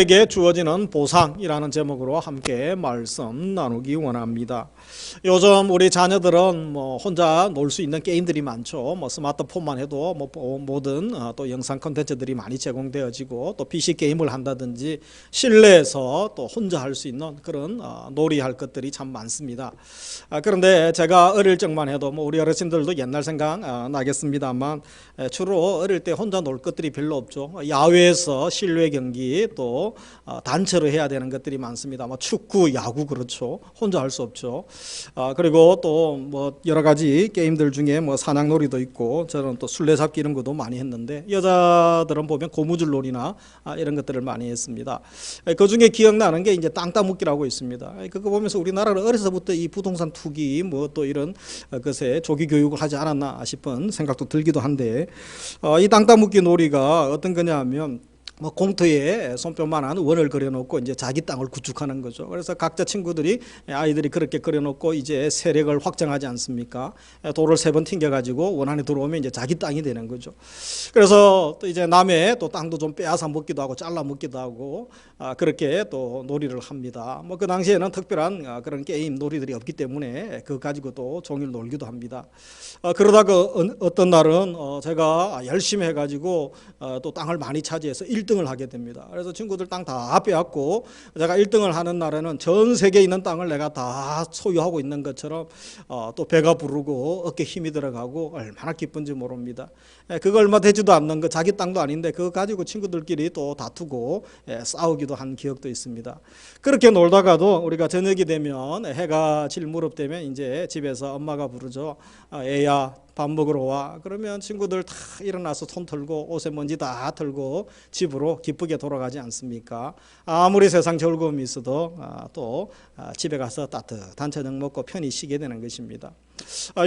에게 주어지는 보상이라는 제목으로 함께 말씀 나누기 원합니다. 요즘 우리 자녀들은 혼자 놀 수 있는 게임들이 많죠. 스마트폰만 해도 모든 또 영상 콘텐츠들이 많이 제공되어지고, 또 PC 게임을 한다든지 실내에서 또 혼자 할 수 있는 그런 놀이할 것들이 참 많습니다. 그런데 제가 어릴 적만 해도 우리 어르신들도 옛날 생각 나겠습니다만, 주로 어릴 때 혼자 놀 것들이 별로 없죠. 야외에서 실내 경기, 또 단체로 해야 되는 것들이 많습니다. 축구, 야구, 그렇죠. 혼자 할 수 없죠. 그리고 또 여러 가지 게임들 중에 사냥놀이도 있고, 저는 또 술래잡기 이런 것도 많이 했는데, 여자들은 보면 고무줄놀이나 이런 것들을 많이 했습니다. 그 중에 기억나는 게 이제 땅 따먹기라고 있습니다. 그거 보면서 우리나라는 어려서부터 이 부동산 투기 또 이런 것에 조기 교육을 하지 않았나 싶은 생각도 들기도 한데, 이 땅 따먹기 놀이가 어떤 거냐 하면, 공터에 손뼉만한 원을 그려놓고 이제 자기 땅을 구축하는 거죠. 그래서 각자 아이들이 그렇게 그려놓고 이제 세력을 확장하지 않습니까? 돌을 3번 튕겨가지고 원 안에 들어오면 이제 자기 땅이 되는 거죠. 그래서 또 이제 남의 또 땅도 좀 빼앗아 먹기도 하고 잘라 먹기도 하고, 그렇게 또 놀이를 합니다. 그 당시에는 특별한 그런 게임 놀이들이 없기 때문에 그거 가지고 또 종일 놀기도 합니다. 그러다가 어떤 날은 제가 열심히 해가지고 또 땅을 많이 차지해서 1등을 하게 됩니다. 그래서 친구들 땅 다 빼앗고, 제가 1등을 하는 날에는 전 세계에 있는 땅을 내가 다 소유하고 있는 것처럼 또 배가 부르고 어깨에 힘이 들어가고 얼마나 기쁜지 모릅니다. 그거 얼마 되지도 않는 거, 자기 땅도 아닌데 그거 가지고 친구들끼리 또 다투고 싸우기도 한 기억도 있습니다. 그렇게 놀다가도 우리가 저녁이 되면, 해가 질 무렵되면 이제 집에서 엄마가 부르죠. 애야, 밥 먹으러 와. 그러면 친구들 다 일어나서 손 털고 옷에 먼지 다 털고 집으로 기쁘게 돌아가지 않습니까? 아무리 세상 즐거움이 있어도 또 집에 가서 따뜻한 저녁 먹고 편히 쉬게 되는 것입니다.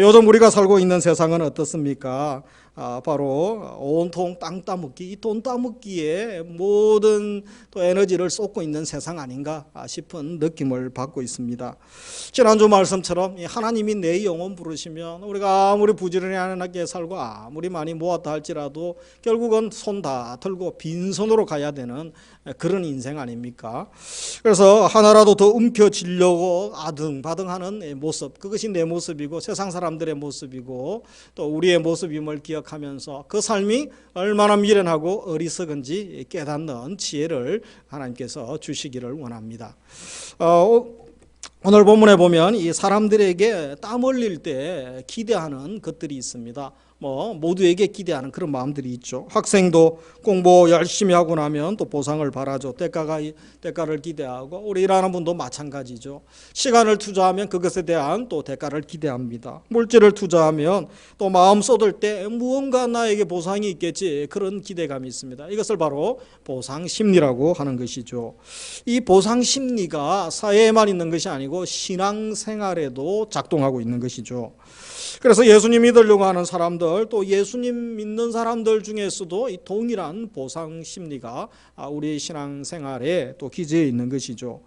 요즘 우리가 살고 있는 세상은 어떻습니까? 바로 온통 땅 따먹기, 이 돈 따먹기에 모든 또 에너지를 쏟고 있는 세상 아닌가 싶은 느낌을 받고 있습니다. 지난주 말씀처럼 하나님이 내 영혼 부르시면 우리가 아무리 부지런하게 살고 아무리 많이 모았다 할지라도 결국은 손 다 털고 빈손으로 가야 되는 그런 인생 아닙니까? 그래서 하나라도 더 움켜쥐려고 아등바등하는 모습, 그것이 내 모습이고 세상 사람들의 모습이고 또 우리의 모습임을 기억하면서 그 삶이 얼마나 미련하고 어리석은지 깨닫는 지혜를 하나님께서 주시기를 원합니다. 오늘 본문에 보면 이 사람들에게 땀 흘릴 때 기대하는 것들이 있습니다. 모두에게 기대하는 그런 마음들이 있죠. 학생도 공부 열심히 하고 나면 또 보상을 바라죠. 대가를 기대하고, 우리 일하는 분도 마찬가지죠. 시간을 투자하면 그것에 대한 또 대가를 기대합니다. 물질을 투자하면 또 마음 쏟을 때 무언가 나에게 보상이 있겠지, 그런 기대감이 있습니다. 이것을 바로 보상 심리라고 하는 것이죠. 이 보상 심리가 사회에만 있는 것이 아니고 신앙생활에도 작동하고 있는 것이죠. 그래서 예수님 믿으려고 하는 사람들, 또 예수님 믿는 사람들 중에서도 이 동일한 보상 심리가 우리 신앙생활에 또 기재해 있는 것이죠.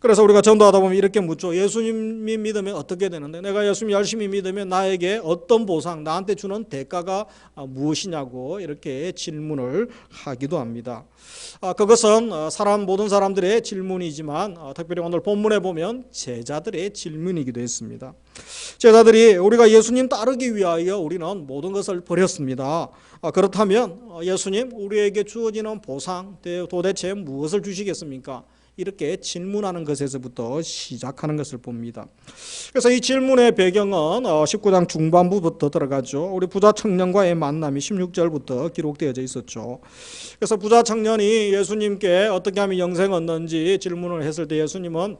그래서 우리가 전도하다 보면 이렇게 묻죠. 예수님이 믿으면 어떻게 되는데, 내가 예수님 열심히 믿으면 나에게 어떤 보상, 나한테 주는 대가가 무엇이냐고 이렇게 질문을 하기도 합니다. 그것은 모든 사람들의 질문이지만 특별히 오늘 본문에 보면 제자들의 질문이기도 했습니다. 제자들이 우리가 예수님 따르기 위하여 우리는 모든 것을 버렸습니다. 그렇다면 예수님, 우리에게 주어지는 보상 도대체 무엇을 주시겠습니까? 이렇게 질문하는 것에서부터 시작하는 것을 봅니다. 그래서 이 질문의 배경은 19장 중반부부터 들어가죠. 우리 부자 청년과의 만남이 16절부터 기록되어져 있었죠. 그래서 부자 청년이 예수님께 어떻게 하면 영생을 얻는지 질문을 했을 때 예수님은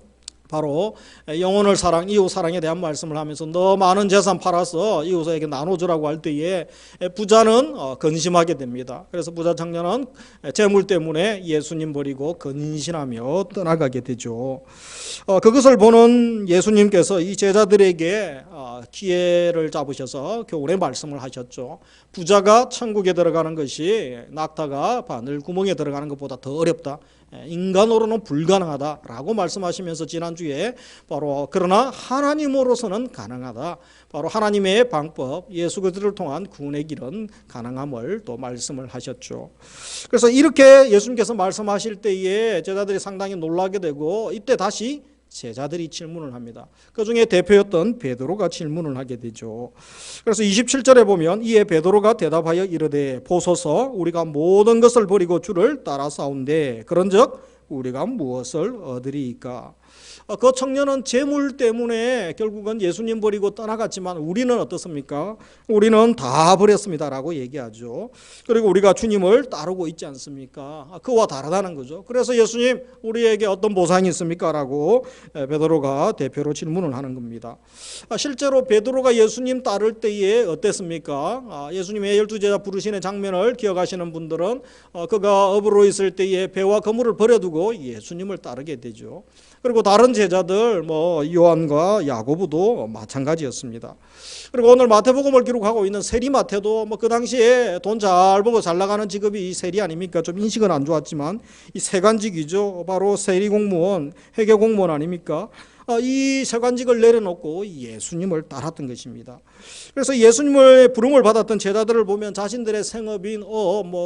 바로 영혼을 이웃 사랑에 대한 말씀을 하면서 너 많은 재산 팔아서 이웃에게 나눠주라고 할 때에 부자는 근심하게 됩니다. 그래서 부자 청년은 재물 때문에 예수님 버리고 근신하며 떠나가게 되죠. 그것을 보는 예수님께서 이 제자들에게 기회를 잡으셔서 교훈의 말씀을 하셨죠. 부자가 천국에 들어가는 것이 낙타가 바늘 구멍에 들어가는 것보다 더 어렵다. 인간으로는 불가능하다라고 말씀하시면서 지난주에 바로 그러나 하나님으로서는 가능하다. 바로 하나님의 방법, 예수 그리스도를 통한 구원의 길은 가능함을 또 말씀을 하셨죠. 그래서 이렇게 예수님께서 말씀하실 때에 제자들이 상당히 놀라게 되고 이때 다시 제자들이 질문을 합니다. 그 중에 대표였던 베드로가 질문을 하게 되죠. 그래서 27절에 보면 이에 베드로가 대답하여 이르되 보소서 우리가 모든 것을 버리고 주를 따라싸운데 그런즉 우리가 무엇을 얻으리이까? 그 청년은 재물 때문에 결국은 예수님 버리고 떠나갔지만 우리는 어떻습니까? 우리는 다 버렸습니다라고 얘기하죠. 그리고 우리가 주님을 따르고 있지 않습니까? 그와 다르다는 거죠. 그래서 예수님 우리에게 어떤 보상이 있습니까? 라고 베드로가 대표로 질문을 하는 겁니다. 실제로 베드로가 예수님 따를 때에 어땠습니까? 예수님의 12제자 부르시는 장면을 기억하시는 분들은 그가 어부로 있을 때에 배와 그물을 버려두고 예수님을 따르게 되죠. 그리고 다른 제자들 요한과 야고보도 마찬가지였습니다. 그리고 오늘 마태복음을 기록하고 있는 세리마태도 그 당시에 돈 잘 벌고 잘 나가는 직업이 이 세리 아닙니까? 좀 인식은 안 좋았지만 이 세관직이죠. 바로 세리 공무원, 회계 공무원 아닙니까? 이 세관직을 내려놓고 예수님을 따랐던 것입니다. 그래서 예수님의 부름을 받았던 제자들을 보면 자신들의 생업인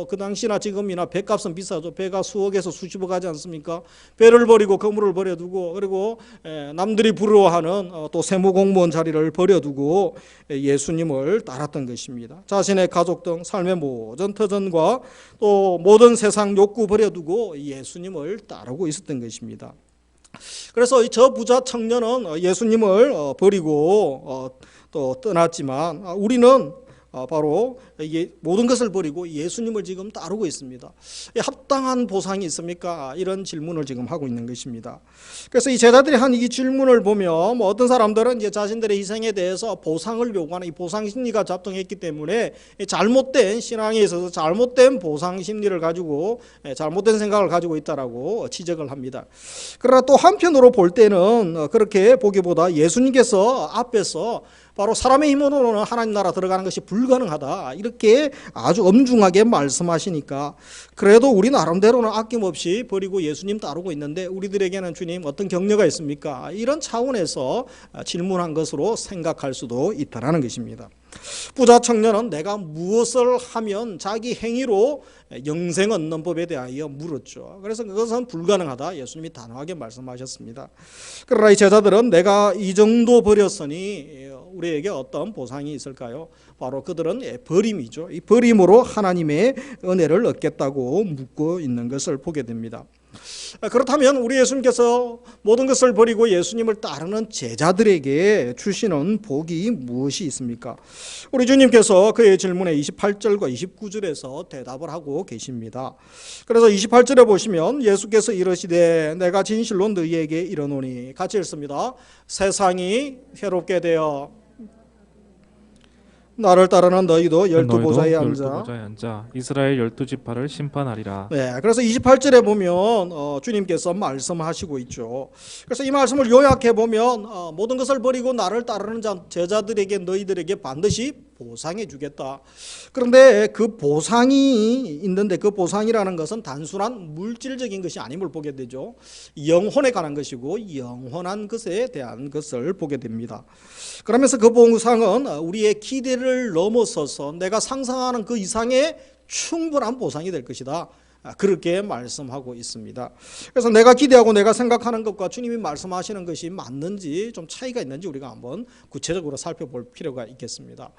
그 당시나 지금이나 배값은 비싸죠. 배가 수억에서 수십억 하지 않습니까? 배를 버리고 그물을 버려두고 그리고 남들이 부러워하는 또 세무공무원 자리를 버려두고 예수님을 따랐던 것입니다. 자신의 가족 등 삶의 모든 터전과 또 모든 세상 욕구 버려두고 예수님을 따르고 있었던 것입니다. 그래서 저 부자 청년은 예수님을 버리고 또 떠났지만 우리는 바로 모든 것을 버리고 예수님을 지금 따르고 있습니다. 합당한 보상이 있습니까? 이런 질문을 지금 하고 있는 것입니다. 그래서 이 제자들이 한 이 질문을 보면 어떤 사람들은 이제 자신들의 희생에 대해서 보상을 요구하는 이 보상 심리가 작동했기 때문에 잘못된 신앙에 있어서 잘못된 보상 심리를 가지고 잘못된 생각을 가지고 있다라고 지적을 합니다. 그러나 또 한편으로 볼 때는 그렇게 보기보다 예수님께서 앞에서 바로 사람의 힘으로는 하나님 나라 들어가는 것이 불가능하다 이렇게 아주 엄중하게 말씀하시니까 그래도 우리 나름대로는 아낌없이 버리고 예수님 따르고 있는데 우리들에게는 주님 어떤 격려가 있습니까? 이런 차원에서 질문한 것으로 생각할 수도 있다는 것입니다. 부자 청년은 내가 무엇을 하면 자기 행위로 영생 얻는 법에 대하여 물었죠. 그래서 그것은 불가능하다 예수님이 단호하게 말씀하셨습니다. 그러나 이 제자들은 내가 이 정도 버렸으니 우리에게 어떤 보상이 있을까요? 바로 그들은 버림이죠. 이 버림으로 하나님의 은혜를 얻겠다고 묻고 있는 것을 보게 됩니다. 그렇다면 우리 예수님께서 모든 것을 버리고 예수님을 따르는 제자들에게 주시는 복이 무엇이 있습니까? 우리 주님께서 그의 질문에 28절과 29절에서 대답을 하고 계십니다. 그래서 28절에 보시면 예수께서 이르시되 내가 진실로 너희에게 이르노니 같이 읽습니다. 세상이 해롭게 되어 나를 따르는 너희도 열두 보좌에 앉아 이스라엘 12지파를 심판하리라. 네, 그래서 28절에 보면 주님께서 말씀하시고 있죠. 그래서 이 말씀을 요약해 보면 모든 것을 버리고 나를 따르는 제자들에게 너희들에게 반드시 보상해 주겠다. 그런데 그 보상이 있는데 그 보상이라는 것은 단순한 물질적인 것이 아님을 보게 되죠. 영혼에 관한 것이고 영원한 것에 대한 것을 보게 됩니다. 그러면서 그 보상은 우리의 기대를 넘어서서 내가 상상하는 그 이상의 충분한 보상이 될 것이다. 그렇게 말씀하고 있습니다. 그래서 내가 기대하고 내가 생각하는 것과 주님이 말씀하시는 것이 맞는지 좀 차이가 있는지 우리가 한번 구체적으로 살펴볼 필요가 있겠습니다.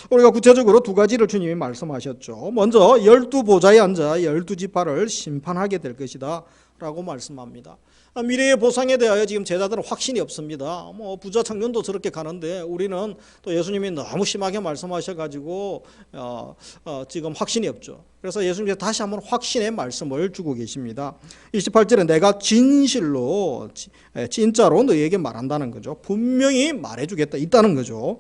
우리가 구체적으로 두 가지를 주님이 말씀하셨죠. 먼저 12보좌에 앉아 12지파를 심판하게 될 것이다 라고 말씀합니다. 미래의 보상에 대하여 지금 제자들은 확신이 없습니다. 부자 청년도 저렇게 가는데 우리는 또 예수님이 너무 심하게 말씀하셔가지고 지금 확신이 없죠. 그래서 예수님께서 다시 한번 확신의 말씀을 주고 계십니다. 28절에 내가 진실로 진짜로 너희에게 말한다는 거죠. 분명히 말해주겠다 있다는 거죠.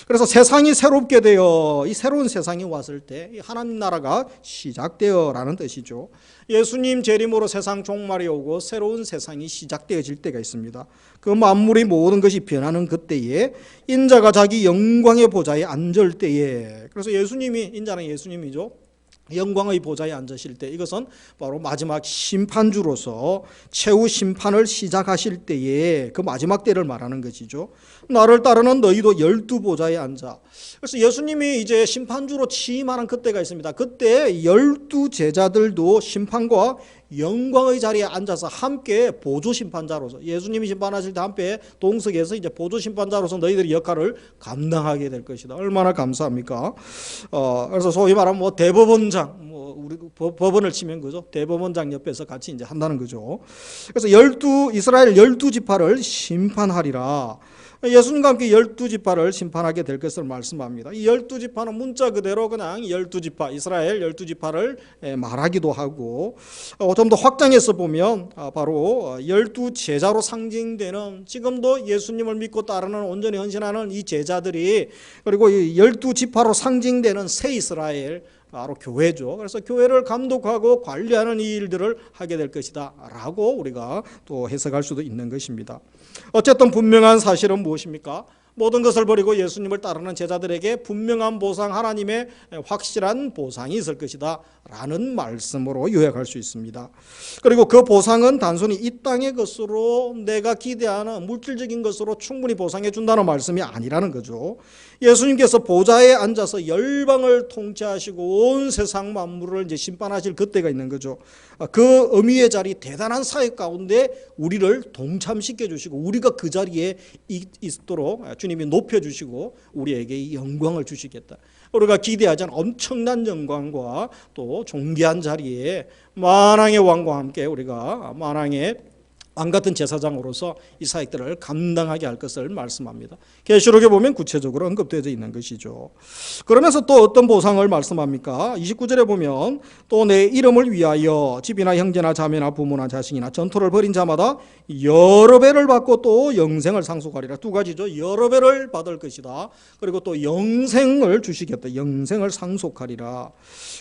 그래서 세상이 새롭게 되어 이 새로운 세상이 왔을 때 하나님 나라가 시작되어라는 뜻이죠. 예수님 재림으로 세상 종말이 오고 새로운 세상이 시작되어질 때가 있습니다. 그 만물의 모든 것이 변하는 그때에 인자가 자기 영광의 보좌에 앉을 때에 그래서 예수님이 인자는 예수님이죠. 영광의 보좌에 앉으실 때, 이것은 바로 마지막 심판주로서 최후 심판을 시작하실 때에 그 마지막 때를 말하는 것이죠. 나를 따르는 너희도 12보좌에 앉아. 그래서 예수님이 이제 심판주로 취임하는 그때가 있습니다. 그때 12제자들도 심판과 영광의 자리에 앉아서 함께 보조 심판자로서, 예수님이 심판하실 때 함께 동석에서 이제 보조 심판자로서 너희들의 역할을 감당하게 될 것이다. 얼마나 감사합니까? 그래서 소위 말하면 뭐 대법원장, 뭐 우리 법원을 치면 그죠? 대법원장 옆에서 같이 이제 한다는 거죠. 그래서 이스라엘 12지파를 심판하리라. 예수님과 함께 12지파를 심판하게 될 것을 말씀합니다. 이 12지파는 문자 그대로 그냥 12지파, 이스라엘 12지파를 말하기도 하고, 좀 더 확장해서 보면 바로 12제자로 상징되는, 지금도 예수님을 믿고 따르는 온전히 헌신하는 이 제자들이, 그리고 이 12지파로 상징되는 새 이스라엘, 바로 교회죠. 그래서 교회를 감독하고 관리하는 이 일들을 하게 될 것이다 라고 우리가 또 해석할 수도 있는 것입니다. 어쨌든 분명한 사실은 무엇입니까? 모든 것을 버리고 예수님을 따르는 제자들에게 분명한 보상, 하나님의 확실한 보상이 있을 것이다 라는 말씀으로 요약할 수 있습니다. 그리고 그 보상은 단순히 이 땅의 것으로, 내가 기대하는 물질적인 것으로 충분히 보상해 준다는 말씀이 아니라는 거죠. 예수님께서 보좌에 앉아서 열방을 통치하시고 온 세상 만물을 이제 심판하실 그때가 있는 거죠. 그 의미의 자리, 대단한 사역 가운데 우리를 동참시켜 주시고 우리가 그 자리에 있도록 주님이 높여주시고 우리에게 영광을 주시겠다. 우리가 기대하지 않은 엄청난 영광과 또 존귀한 자리에 만왕의 왕과 함께 우리가 만왕의 왕 같은 제사장으로서 이 사역들을 감당하게 할 것을 말씀합니다. 계시록에 보면 구체적으로 언급되어 있는 것이죠. 그러면서 또 어떤 보상을 말씀합니까? 29절에 보면 또 내 이름을 위하여 집이나 형제나 자매나 부모나 자식이나 전토를 벌인 자마다 여러 배를 받고 또 영생을 상속하리라. 두 가지죠. 여러 배를 받을 것이다. 그리고 또 영생을 주시겠다. 영생을 상속하리라.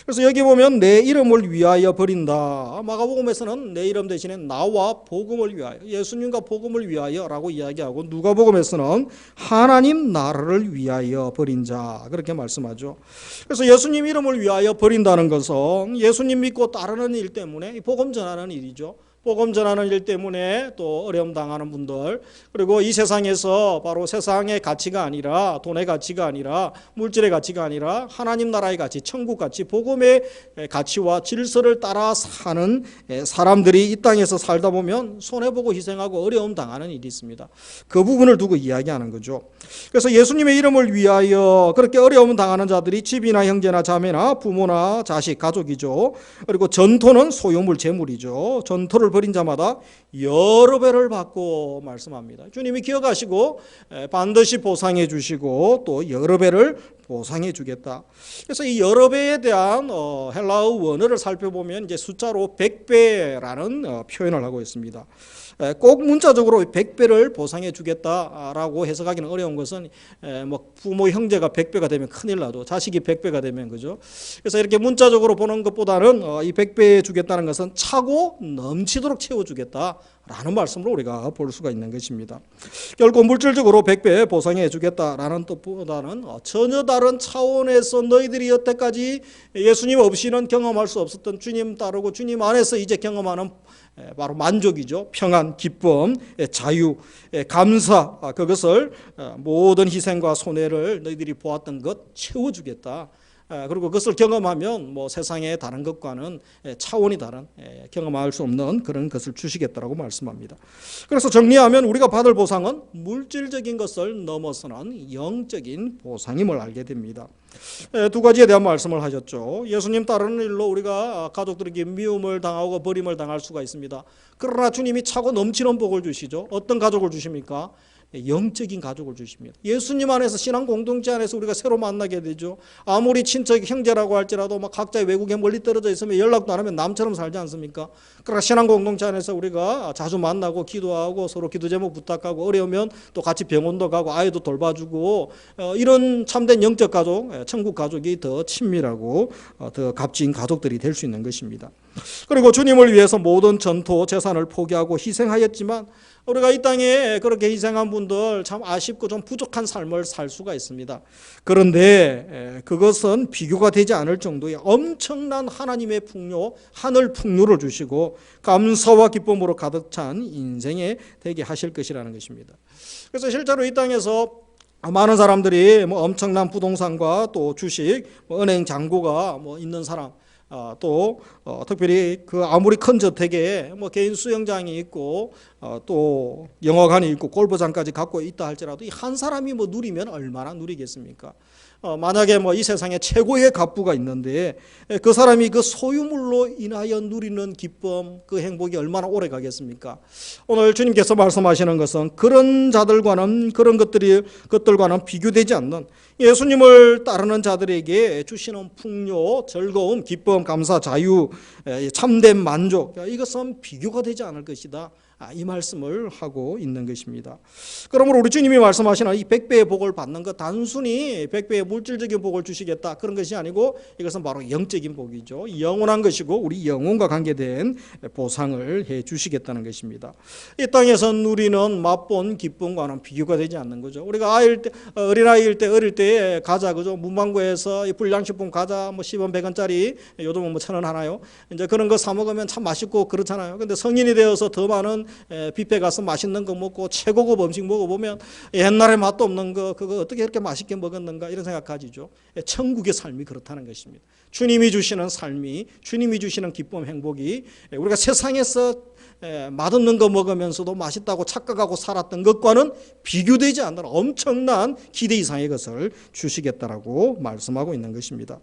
그래서 여기 보면 내 이름을 위하여 버린다. 마가복음에서는 내 이름 대신에 나와 복음을 위하여, 예수님과 복음을 위하여라고 이야기하고, 누가복음에서는 하나님 나라를 위하여 버린 자 그렇게 말씀하죠. 그래서 예수님 이름을 위하여 버린다는 것은 예수님 믿고 따르는 일 때문에 복음 전하는 일이죠. 복음 전하는 일 때문에 또 어려움 당하는 분들, 그리고 이 세상에서 바로 세상의 가치가 아니라, 돈의 가치가 아니라, 물질의 가치가 아니라 하나님 나라의 가치, 천국 가치, 복음의 가치와 질서를 따라 사는 사람들이 이 땅에서 살다 보면 손해보고 희생하고 어려움 당하는 일이 있습니다. 그 부분을 두고 이야기하는 거죠. 그래서 예수님의 이름을 위하여 그렇게 어려움 당하는 자들이 집이나 형제나 자매나 부모나 자식, 가족이죠. 그리고 전토는 소유물, 재물이죠. 전토를 버린 자마다 여러 배를 받고 말씀합니다. 주님이 기억하시고 반드시 보상해 주시고 또 여러 배를 보상해 주겠다. 그래서 이 여러 배에 대한 헬라어 원어를 살펴보면 이제 숫자로 100배라는 표현을 하고 있습니다. 꼭 문자적으로 100배를 보상해 주겠다라고 해석하기는 어려운 것은 뭐 부모 형제가 100배가 되면 큰일 나도, 자식이 100배가 되면, 그죠? 그래서 이렇게 문자적으로 보는 것보다는 이 100배 주겠다는 것은 차고 넘치도록 채워주겠다라는 말씀으로 우리가 볼 수가 있는 것입니다. 결국 물질적으로 100배 보상해 주겠다라는 뜻보다는 전혀 다른 차원에서 너희들이 여태까지 예수님 없이는 경험할 수 없었던, 주님 따르고 주님 안에서 이제 경험하는 바로 만족이죠. 평안, 기쁨, 자유, 감사, 그것을 모든 희생과 손해를 너희들이 보았던 것 채워주겠다. 그리고 그것을 경험하면 뭐 세상의 다른 것과는 차원이 다른, 경험할 수 없는 그런 것을 주시겠다라고 말씀합니다. 그래서 정리하면 우리가 받을 보상은 물질적인 것을 넘어서는 영적인 보상임을 알게 됩니다. 두 가지에 대한 말씀을 하셨죠. 예수님 따르는 일로 우리가 가족들에게 미움을 당하고 버림을 당할 수가 있습니다. 그러나 주님이 차고 넘치는 복을 주시죠. 어떤 가족을 주십니까? 영적인 가족을 주십니다. 예수님 안에서, 신앙 공동체 안에서 우리가 새로 만나게 되죠. 아무리 친척, 형제라고 할지라도 막 각자 외국에 멀리 떨어져 있으면 연락도 안 하면 남처럼 살지 않습니까? 그러나 신앙 공동체 안에서 우리가 자주 만나고 기도하고 서로 기도 제목 부탁하고, 어려우면 또 같이 병원도 가고 아이도 돌봐주고, 이런 참된 영적 가족, 천국 가족이 더 친밀하고 더 값진 가족들이 될 수 있는 것입니다. 그리고 주님을 위해서 모든 전토 재산을 포기하고 희생하였지만 우리가 이 땅에 그렇게 희생한 분들 참 아쉽고 좀 부족한 삶을 살 수가 있습니다. 그런데 그것은 비교가 되지 않을 정도의 엄청난 하나님의 풍요, 하늘 풍요를 주시고 감사와 기쁨으로 가득 찬 인생에 되게 하실 것이라는 것입니다. 그래서 실제로 이 땅에서 많은 사람들이 뭐 엄청난 부동산과 또 주식, 은행 잔고가 있는 사람, 또 특별히 그 아무리 큰 저택에 개인 수영장이 있고 또 영화관이 있고 골프장까지 갖고 있다 할지라도 이 한 사람이 누리면 얼마나 누리겠습니까? 만약에 이 세상에 최고의 갑부가 있는데 그 사람이 그 소유물로 인하여 누리는 기쁨, 그 행복이 얼마나 오래 가겠습니까? 오늘 주님께서 말씀하시는 것은 그런 자들과는 그런 것들과는 비교되지 않는 예수님을 따르는 자들에게 주시는 풍요, 즐거움, 기쁨, 감사, 자유, 참된 만족, 이것은 비교가 되지 않을 것이다. 이 말씀을 하고 있는 것입니다. 그러므로 우리 주님이 말씀하시는 이 100배의 복을 받는 것, 단순히 100배의 물질적인 복을 주시겠다 그런 것이 아니고 이것은 바로 영적인 복이죠. 영원한 것이고 우리 영혼과 관계된 보상을 해 주시겠다는 것입니다. 이 땅에서 누리는 맛본 기쁨과는 비교가 되지 않는 거죠. 우리가 어린아이일 때 과자, 그죠? 문방구에서 불량식품 과자 10원 100원짜리 요즘은 1,000원 하나요? 이제 그런 거 사 먹으면 참 맛있고 그렇잖아요. 근데 성인이 되어서 더 많은 뷔페 가서 맛있는 거 먹고 최고급 음식 먹어보면 옛날에 맛도 없는 거 그거 어떻게 이렇게 맛있게 먹었는가 이런 생각 가지죠. 천국의 삶이 그렇다는 것입니다. 주님이 주시는 삶이, 주님이 주시는 기쁨, 행복이 우리가 세상에서 맛없는 거 먹으면서도 맛있다고 착각하고 살았던 것과는 비교되지 않는 엄청난 기대 이상의 것을 주시겠다라고 말씀하고 있는 것입니다.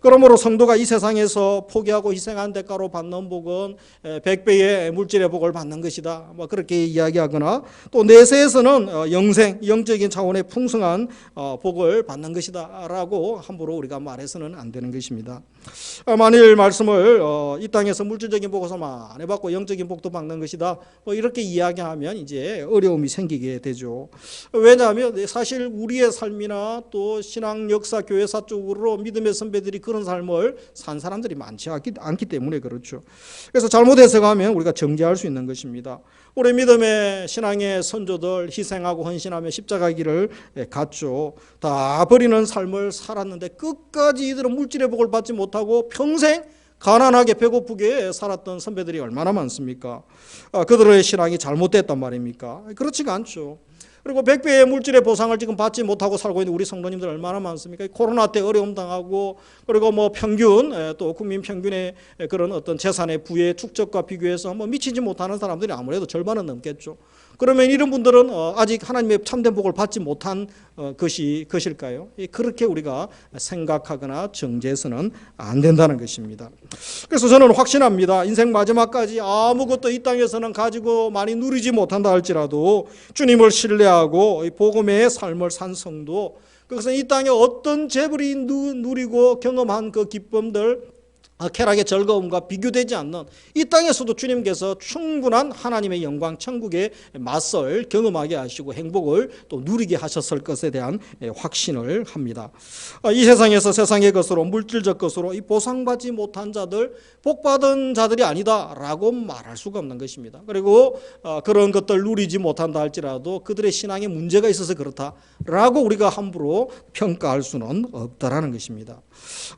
그러므로 성도가 이 세상에서 포기하고 희생한 대가로 받는 복은 100배의 물질의 복을 받는 것이다. 그렇게 이야기하거나 또 내세에서는 영적인 차원의 풍성한 복을 받는 것이다라고 함부로 우리가 말해서는 안 되는 것입니다. 만일 말씀을 이 땅에서 물질적인 복을 많이 받고 영적인 복도 받는 것이다 이렇게 이야기하면 이제 어려움이 생기게 되죠. 왜냐하면 사실 우리의 삶이나 또 신앙 역사 교회사 쪽으로 믿음의 선배들이 그런 삶을 산 사람들이 많지 않기 때문에 그렇죠. 그래서 잘못 해석하면 우리가 정죄할 수 있는 것입니다. 우리 믿음의 신앙의 선조들 희생하고 헌신하며 십자가 길을 갔죠. 다 버리는 삶을 살았는데 끝까지 이들은 물질의 복을 받지 못하고 평생 가난하게 배고프게 살았던 선배들이 얼마나 많습니까? 그들의 신앙이 잘못됐단 말입니까? 그렇지가 않죠. 그리고 100배의 물질의 보상을 지금 받지 못하고 살고 있는 우리 성도님들 얼마나 많습니까? 코로나 때 어려움 당하고 그리고 평균 또 국민 평균의 그런 어떤 재산의 부의 축적과 비교해서 미치지 못하는 사람들이 아무래도 절반은 넘겠죠. 그러면 이런 분들은 아직 하나님의 참된 복을 받지 못한 것일까요? 그렇게 우리가 생각하거나 정죄해서는 안 된다는 것입니다. 그래서 저는 확신합니다. 인생 마지막까지 아무것도 이 땅에서는 가지고 많이 누리지 못한다 할지라도 주님을 신뢰하고 복음의 삶을 산 성도, 그것은 이 땅에 어떤 재물이 누리고 경험한 그 기쁨들, 쾌락의 즐거움과 비교되지 않는 이 땅에서도 주님께서 충분한 하나님의 영광 천국의 맛을 경험하게 하시고 행복을 또 누리게 하셨을 것에 대한 확신을 합니다. 이 세상에서 세상의 것으로 물질적 것으로 이 보상받지 못한 자들, 복받은 자들이 아니다라고 말할 수가 없는 것입니다. 그리고 그런 것들 누리지 못한다 할지라도 그들의 신앙에 문제가 있어서 그렇다라고 우리가 함부로 평가할 수는 없다라는 것입니다.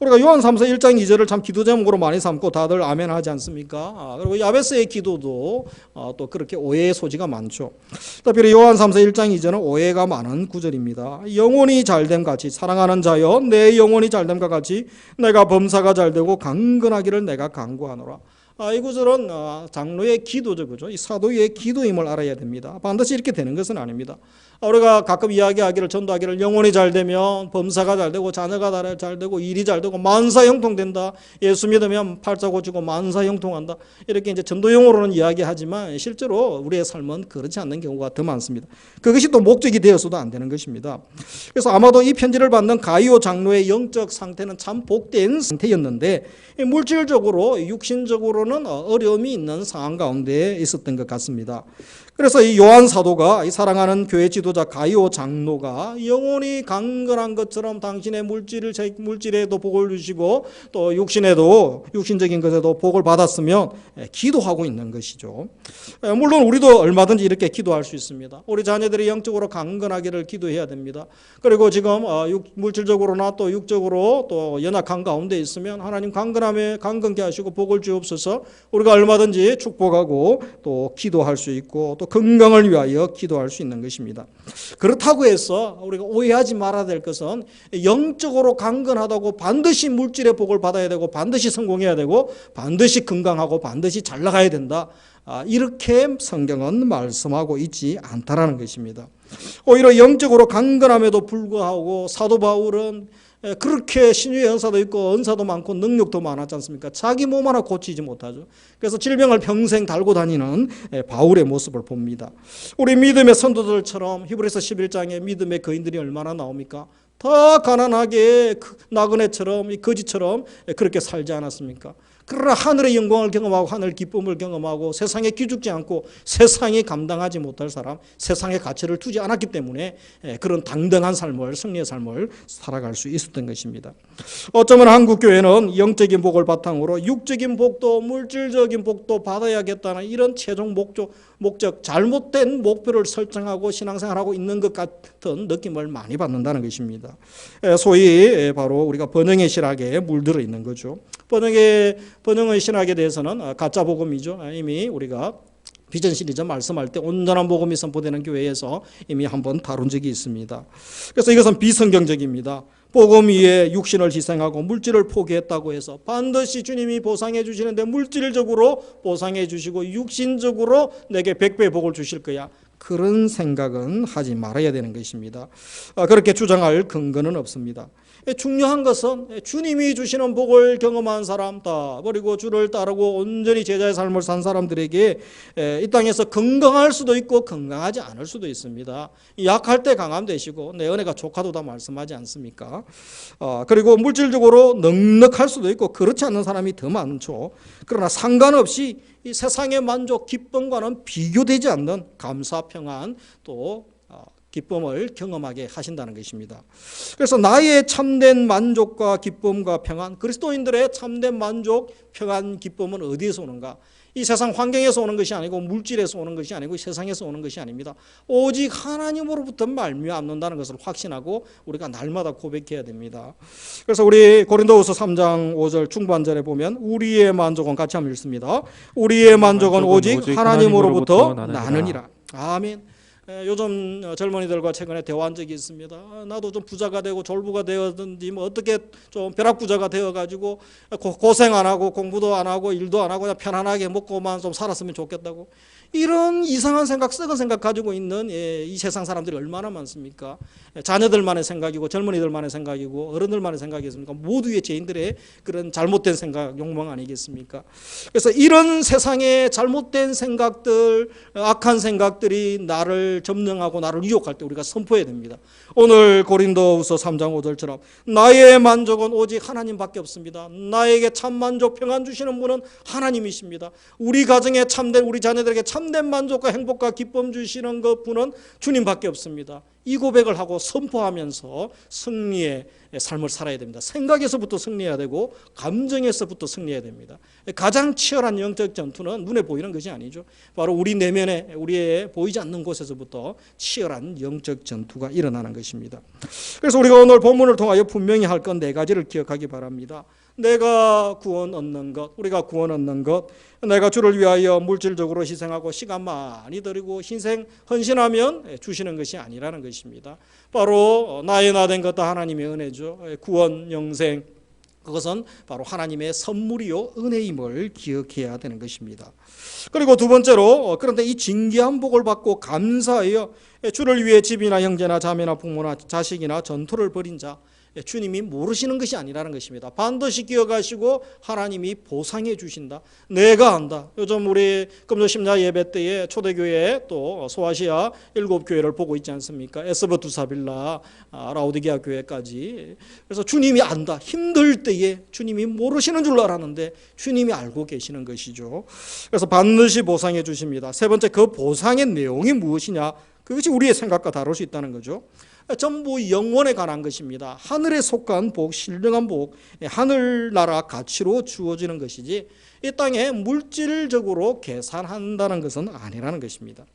우리가 요한 3서 1장 2절을 참 기도 제목으로 많이 삼고 다들 아멘 하지 않습니까? 그리고 야베스의 기도도 또 그렇게 오해의 소지가 많죠. 특별히 요한 3서 1장 2절은 오해가 많은 구절입니다. 영혼이 잘됨 같이 사랑하는 자여 내 영혼이 잘됨과 같이 내가 범사가 잘되고 강건하기를 내가 간구하노라. 이 구절은 장로의 기도죠, 그죠? 이 사도의 기도임을 알아야 됩니다. 반드시 이렇게 되는 것은 아닙니다. 우리가 가끔 이야기하기를, 전도하기를 영혼이 잘 되면 범사가 잘 되고 자녀가 잘 되고 일이 잘 되고 만사형통된다. 예수 믿으면 팔자 고치고 만사형통한다. 이렇게 이제 전도용어로는 이야기하지만 실제로 우리의 삶은 그렇지 않는 경우가 더 많습니다. 그것이 또 목적이 되어서도 안 되는 것입니다. 그래서 아마도 이 편지를 받는 가이오 장로의 영적 상태는 참 복된 상태였는데 물질적으로 육신적으로는 경제적으로는 어려움이 있는 상황 가운데 있었던 것 같습니다. 그래서 이 요한 사도가 이 사랑하는 교회 지도자 가이오 장로가 영혼이 강건한 것처럼 당신의 물질에도 복을 주시고 또 육신적인 것에도 복을 받았으면 기도하고 있는 것이죠. 물론 우리도 얼마든지 이렇게 기도할 수 있습니다. 우리 자녀들이 영적으로 강건하기를 기도해야 됩니다. 그리고 지금 물질적으로나 또 육적으로 또 연약한 가운데 있으면 하나님 강건케 하시고 복을 주옵소서. 우리가 얼마든지 축복하고 또 기도할 수 있고 또 건강을 위하여 기도할 수 있는 것입니다. 그렇다고 해서 우리가 오해하지 말아야 될 것은 영적으로 강건하다고 반드시 물질의 복을 받아야 되고 반드시 성공해야 되고 반드시 건강하고 반드시 잘 나가야 된다. 이렇게 성경은 말씀하고 있지 않다라는 것입니다. 오히려 영적으로 강건함에도 불구하고 사도 바울은 그렇게 신유의 은사도 있고 은사도 많고 능력도 많았지 않습니까? 자기 몸 하나 고치지 못하죠. 그래서 질병을 평생 달고 다니는 바울의 모습을 봅니다. 우리 믿음의 선도들처럼 히브리서 11장에 믿음의 거인들이 얼마나 나옵니까? 더 가난하게 나그네처럼 거지처럼 그렇게 살지 않았습니까? 그러나 하늘의 영광을 경험하고 하늘 기쁨을 경험하고 세상에 기죽지 않고 세상이 감당하지 못할 사람, 세상에 가치를 두지 않았기 때문에 그런 당당한 삶을, 승리의 삶을 살아갈 수 있었던 것입니다. 어쩌면 한국교회는 영적인 복을 바탕으로 육적인 복도 물질적인 복도 받아야겠다는 이런 최종 목적, 잘못된 목표를 설정하고 신앙생활하고 있는 것 같은 느낌을 많이 받는다는 것입니다. 소위 바로 우리가 번영의 실학에 물들어 있는 거죠. 번영의 신학에 대해서는 가짜 복음이죠. 이미 우리가 비전 시리즈 말씀할 때 온전한 복음이 선포되는 교회에서 이미 한번 다룬 적이 있습니다. 그래서 이것은 비성경적입니다. 복음 위에 육신을 희생하고 물질을 포기했다고 해서 반드시 주님이 보상해 주시는데 물질적으로 보상해 주시고 육신적으로 내게 100배 복을 주실 거야. 그런 생각은 하지 말아야 되는 것입니다. 그렇게 주장할 근거는 없습니다. 중요한 것은 주님이 주시는 복을 경험한 사람 다 그리고 주를 따르고 온전히 제자의 삶을 산 사람들에게 이 땅에서 건강할 수도 있고 건강하지 않을 수도 있습니다. 약할 때 강함 되시고 내 은혜가 족하도다 말씀하지 않습니까? 그리고 물질적으로 넉넉할 수도 있고 그렇지 않는 사람이 더 많죠. 그러나 상관없이 이 세상의 만족, 기쁨과는 비교되지 않는 감사, 평안 또 기쁨을 경험하게 하신다는 것입니다. 그래서 나의 참된 만족과 기쁨과 평안, 그리스도인들의 참된 만족, 평안, 기쁨은 어디에서 오는가? 이 세상 환경에서 오는 것이 아니고 물질에서 오는 것이 아니고 세상에서 오는 것이 아닙니다. 오직 하나님으로부터 말미암는다는 것을 확신하고 우리가 날마다 고백해야 됩니다. 그래서 우리 고린도후서 3장 5절 중반절에 보면 우리의 만족은 같이 한번 읽습니다. 우리의 만족은 오직 하나님으로부터 나느니라. 아멘. 요즘 젊은이들과 최근에 대화한 적이 있습니다. 나도 좀 부자가 되고 졸부가 되었든지 뭐 어떻게 좀 벼락부자가 되어가지고 고생 안 하고 공부도 안 하고 일도 안 하고 그냥 편안하게 먹고만 좀 살았으면 좋겠다고. 이런 이상한 생각, 썩은 생각 가지고 있는 이 세상 사람들이 얼마나 많습니까? 자녀들만의 생각이고 젊은이들만의 생각이고 어른들만의 생각이겠습니까? 모두의 죄인들의 그런 잘못된 생각, 욕망 아니겠습니까? 그래서 이런 세상의 잘못된 생각들, 악한 생각들이 나를 점령하고 나를 유혹할 때 우리가 선포해야 됩니다. 오늘 고린도후서 3장 5절처럼 나의 만족은 오직 하나님밖에 없습니다. 나에게 참 만족, 평안 주시는 분은 하나님이십니다. 우리 가정에 참된, 우리 자녀들에게 참된 만족과 행복과 기쁨 주시는 그 분은 주님밖에 없습니다. 이 고백을 하고 선포하면서 승리의 삶을 살아야 됩니다. 생각에서부터 승리해야 되고 감정에서부터 승리해야 됩니다. 가장 치열한 영적 전투는 눈에 보이는 것이 아니죠. 바로 우리 내면에 우리의 보이지 않는 곳에서부터 치열한 영적 전투가 일어나는 것입니다. 그래서 우리가 오늘 본문을 통하여 분명히 할 건 네 가지를 기억하기 바랍니다. 내가 구원 얻는 것, 우리가 구원 얻는 것, 내가 주를 위하여 물질적으로 희생하고 시간 많이 들이고 헌신하면 주시는 것이 아니라는 것입니다. 바로 나의 나 된 것도 하나님의 은혜죠. 구원, 영생, 그것은 바로 하나님의 선물이요 은혜임을 기억해야 되는 것입니다. 그리고 두 번째로 그런데 이 진귀한 복을 받고 감사하여 주를 위해 집이나 형제나 자매나 부모나 자식이나 전토를 벌인 자, 주님이 모르시는 것이 아니라는 것입니다. 반드시 기억하시고 하나님이 보상해 주신다. 내가 안다. 요즘 우리 금요 심야 예배 때에 초대교회 또 소아시아 7교회를 보고 있지 않습니까? 에스버 두사빌라, 라우디게아 교회까지. 그래서 주님이 안다. 힘들 때에 주님이 모르시는 줄 알았는데 주님이 알고 계시는 것이죠. 그래서 반드시 보상해 주십니다. 세 번째, 그 보상의 내용이 무엇이냐? 그것이 우리의 생각과 다를 수 있다는 거죠. 전부 영원에 관한 것입니다. 하늘에 속한 복, 신령한 복, 하늘나라 가치로 주어지는 것이지 이 땅에 물질적으로 계산한다는 것은 아니라는 것입니다.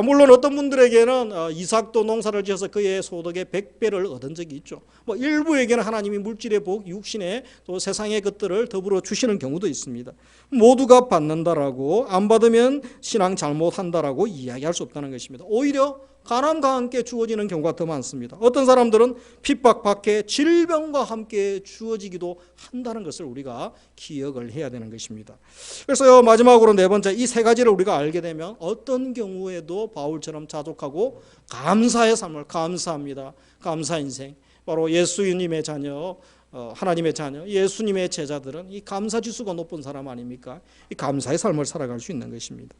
물론 어떤 분들에게는 이삭도 농사를 지어서 그의 소득의 100배를 얻은 적이 있죠. 일부에게는 하나님이 물질의 복, 육신의 또 세상의 것들을 더불어 주시는 경우도 있습니다. 모두가 받는다라고, 안 받으면 신앙 잘못한다라고 이야기할 수 없다는 것입니다. 오히려 가난과 함께 주어지는 경우가 더 많습니다. 어떤 사람들은 핍박 밖에 질병과 함께 주어지기도 한다는 것을 우리가 기억을 해야 되는 것입니다. 그래서 마지막으로 네 번째, 이 세 가지를 우리가 알게 되면 어떤 경우에도 바울처럼 자족하고 감사의 삶을, 감사합니다. 감사 인생. 바로 예수님의 자녀, 하나님의 자녀, 예수님의 제자들은 이 감사 지수가 높은 사람 아닙니까? 이 감사의 삶을 살아갈 수 있는 것입니다.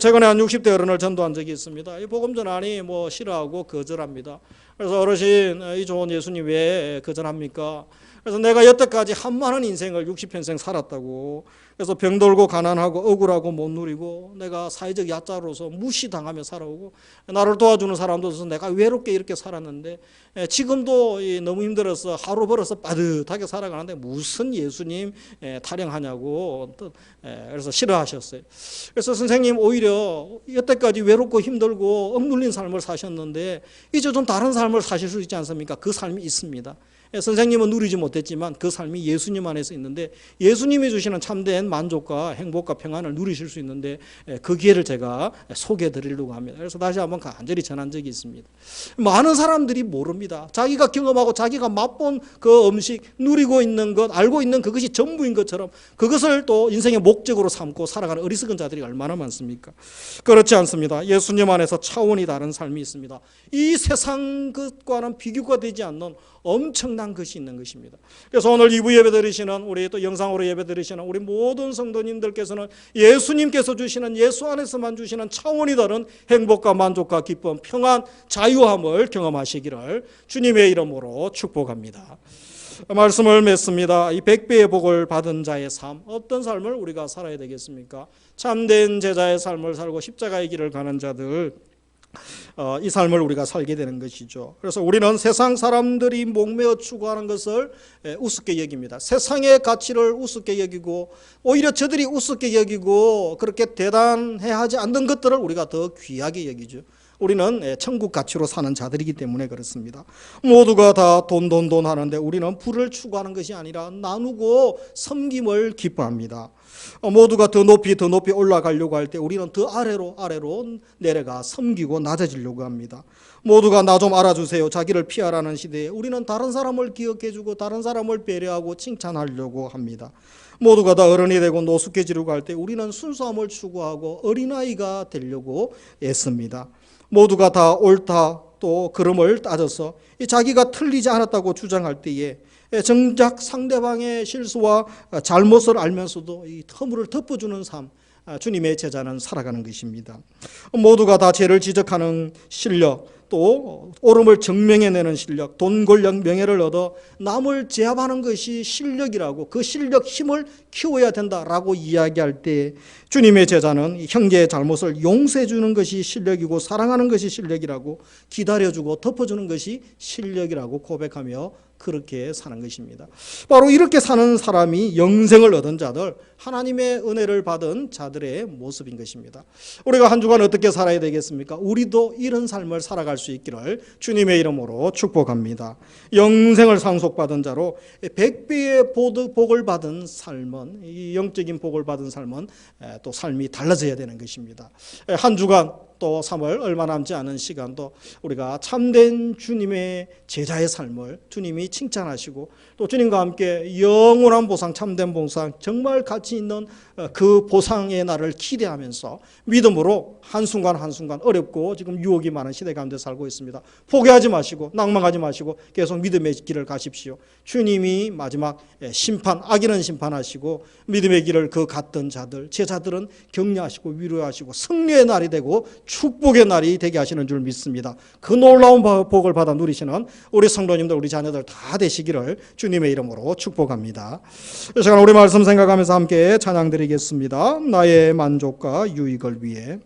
최근에 한 60대 어른을 전도한 적이 있습니다. 이 복음 전하니 싫어하고 거절합니다. 그래서 어르신, 이 좋은 예수님 왜 거절합니까? 그래서 내가 여태까지 한 많은 인생을 60평생 살았다고, 그래서 병들고 가난하고 억울하고 못 누리고 내가 사회적 약자로서 무시당하며 살아오고 나를 도와주는 사람도 없어서 내가 외롭게 이렇게 살았는데 지금도 너무 힘들어서 하루 벌어서 빠듯하게 살아가는데 무슨 예수님 타령하냐고, 그래서 싫어하셨어요. 그래서 선생님, 오히려 여태까지 외롭고 힘들고 억눌린 삶을 사셨는데 이제 좀 다른 삶을 사실 수 있지 않습니까? 그 삶이 있습니다. 선생님은 누리지 못했지만 그 삶이 예수님 안에서 있는데 예수님이 주시는 참된 만족과 행복과 평안을 누리실 수 있는데 그 기회를 제가 소개해 드리려고 합니다. 그래서 다시 한번 간절히 전한 적이 있습니다. 많은 사람들이 모릅니다. 자기가 경험하고 자기가 맛본 그 음식, 누리고 있는 것, 알고 있는 그것이 전부인 것처럼 그것을 또 인생의 목적으로 삼고 살아가는 어리석은 자들이 얼마나 많습니까? 그렇지 않습니다. 예수님 안에서 차원이 다른 삶이 있습니다. 이 세상 것과는 비교가 되지 않는 엄청난 것이 있는 것입니다. 그래서 오늘 2부 예배 드리시는, 우리 또 영상으로 예배 드리시는 우리 모든 성도님들께서는 예수님께서 주시는, 예수 안에서만 주시는 차원이 다른 행복과 만족과 기쁨, 평안, 자유함을 경험하시기를 주님의 이름으로 축복합니다. 말씀을 맺습니다. 이 100배의 복을 받은 자의 삶, 어떤 삶을 우리가 살아야 되겠습니까? 참된 제자의 삶을 살고 십자가의 길을 가는 자들, 이 삶을 우리가 살게 되는 것이죠. 그래서 우리는 세상 사람들이 목매어 추구하는 것을 우습게 여깁니다. 세상의 가치를 우습게 여기고 오히려 저들이 우습게 여기고 그렇게 대단해하지 않는 것들을 우리가 더 귀하게 여기죠. 우리는 천국 가치로 사는 자들이기 때문에 그렇습니다. 모두가 다 돈 하는데 우리는 부를 추구하는 것이 아니라 나누고 섬김을 기뻐합니다. 모두가 더 높이 올라가려고 할 때 우리는 더 아래로 내려가 섬기고 낮아지려고 합니다. 모두가 나 좀 알아주세요, 자기를 피하라는 시대에 우리는 다른 사람을 기억해주고 다른 사람을 배려하고 칭찬하려고 합니다. 모두가 다 어른이 되고 노숙해지려고 할 때 우리는 순수함을 추구하고 어린아이가 되려고 애씁니다. 모두가 다 옳다 또 그름을 따져서 자기가 틀리지 않았다고 주장할 때에 정작 상대방의 실수와 잘못을 알면서도 이 허물을 덮어주는 삶, 주님의 제자는 살아가는 것입니다. 모두가 다 죄를 지적하는 실력, 또 옳음을 증명해내는 실력, 돈, 권력, 명예를 얻어 남을 제압하는 것이 실력이라고, 그 실력, 힘을 키워야 된다라고 이야기할 때 주님의 제자는 형제의 잘못을 용서해 주는 것이 실력이고 사랑하는 것이 실력이라고, 기다려주고 덮어주는 것이 실력이라고 고백하며 그렇게 사는 것입니다. 바로 이렇게 사는 사람이 영생을 얻은 자들, 하나님의 은혜를 받은 자들의 모습인 것입니다. 우리가 한 주간 어떻게 살아야 되겠습니까? 우리도 이런 삶을 살아갈 수 있기를 주님의 이름으로 축복합니다. 영생을 상속받은 자로 100배의 복을 받은 삶은, 이 영적인 복을 받은 삶은 또 삶이 달라져야 되는 것입니다. 한 주간 또 3월 얼마 남지 않은 시간도 우리가 참된 주님의 제자의 삶을 주님이 칭찬하시고 또 주님과 함께 영원한 보상, 참된 보상, 정말 가치 있는 그 보상의 날을 기대하면서 믿음으로 한순간 한순간 어렵고 지금 유혹이 많은 시대 가운데 살고 있습니다. 포기하지 마시고 낭망하지 마시고 계속 믿음의 길을 가십시오. 주님이 마지막 심판, 악인은 심판하시고 믿음의 길을 그 갔던 자들, 제자들은 격려하시고 위로하시고 승리의 날이 되고 축복의 날이 되게 하시는 줄 믿습니다. 그 놀라운 복을 받아 누리시는 우리 성도님들, 우리 자녀들 다 되시기를 주님의 이름으로 축복합니다. 이 시간 우리 말씀 생각하면서 함께 찬양 드리겠습니다. 나의 만족과 유익을 위해.